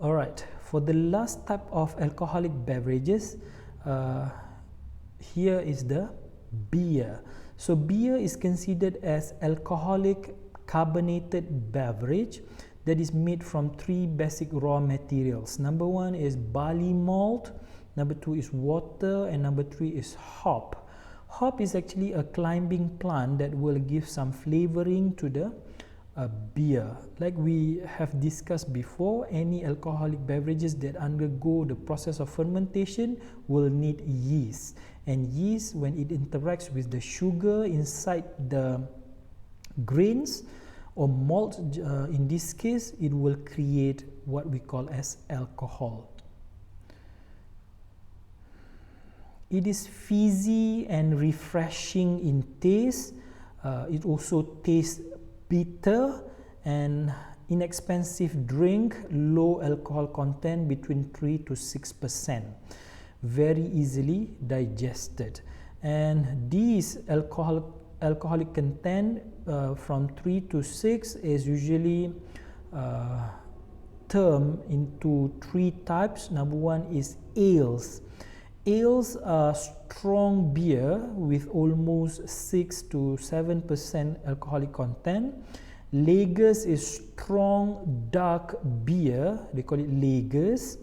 All right, for the last type of alcoholic beverages, here is the beer. So beer is considered as alcoholic carbonated beverage that is made from three basic raw materials. Number one is barley malt, number two is water, and number three is hop. Hop is actually a climbing plant that will give some flavoring to the beer. Like we have discussed before, any alcoholic beverages that undergo the process of fermentation will need yeast, and yeast, when it interacts with the sugar inside the grains or malt, in this case, it will create what we call as alcohol. It is fizzy and refreshing in taste. It also tastes bitter and inexpensive drink, low alcohol content between 3 to 6%, very easily digested. And these alcoholic content from 3 to 6 is usually termed into three types. Number one is ales. Ales are strong beer with almost 6 to 7% alcoholic content. Lagers is strong dark beer, they call it lagers.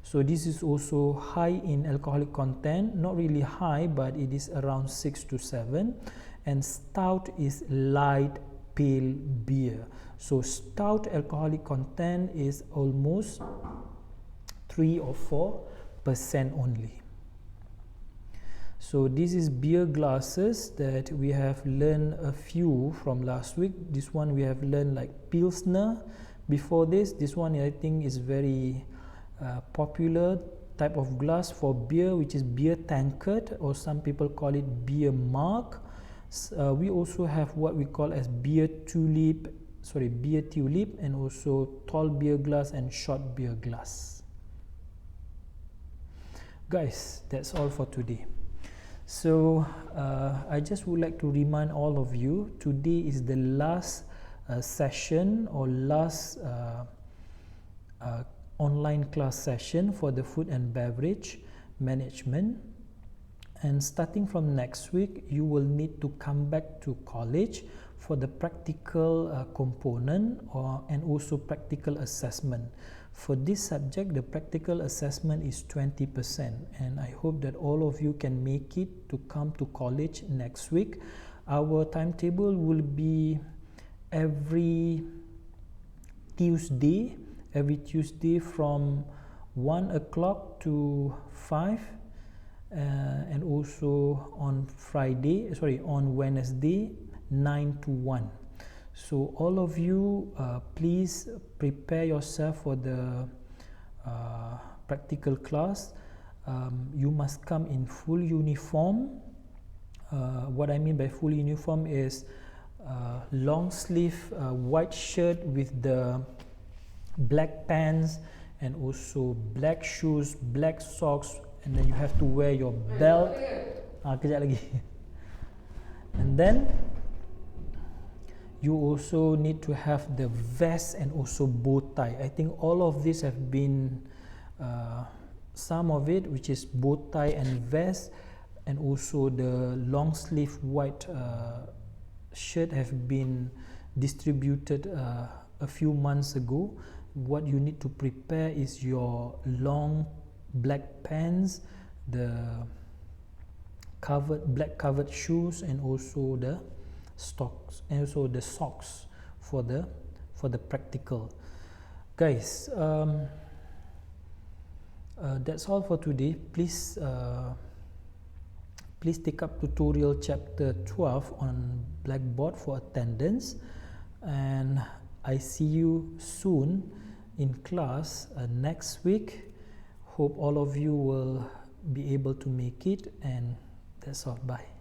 So this is also high in alcoholic content, not really high, but it is around 6 to 7. And stout is light pale beer. So stout alcoholic content is almost 3 or 4% only. So this is beer glasses that we have learned a few from last week. This one we have learned like Pilsner. Before this one I think is very popular type of glass for beer, which is beer tankard, or some people call it beer mug. We also have what we call as beer tulip, and also tall beer glass and short beer glass. Guys, that's all for today. So I just would like to remind all of you, today is the last session or last online class session for the food and beverage management. And starting from next week, you will need to come back to college for the practical component and also practical assessment. For this subject, the practical assessment is 20%, and I hope that all of you can make it to come to college next week. Our timetable will be every Tuesday from 1 o'clock to 5, and also on Wednesday 9 to 1. So all of you, please prepare yourself for the practical class. You must come in full uniform. What I mean by full uniform is long sleeve white shirt with the black pants, and also black shoes, black socks, and then you have to wear your belt. Kejap lagi. And then you also need to have the vest and also bow tie. I think all of these have been, some of it, which is bow tie and vest, and also the long sleeve white shirt, have been distributed a few months ago. What you need to prepare is your long black pants, the black covered shoes, and also the socks for the practical. Guys, that's all for today. Please take up tutorial chapter 12 on Blackboard for attendance, and I see you soon in class next week. Hope all of you will be able to make it, and that's all. Bye.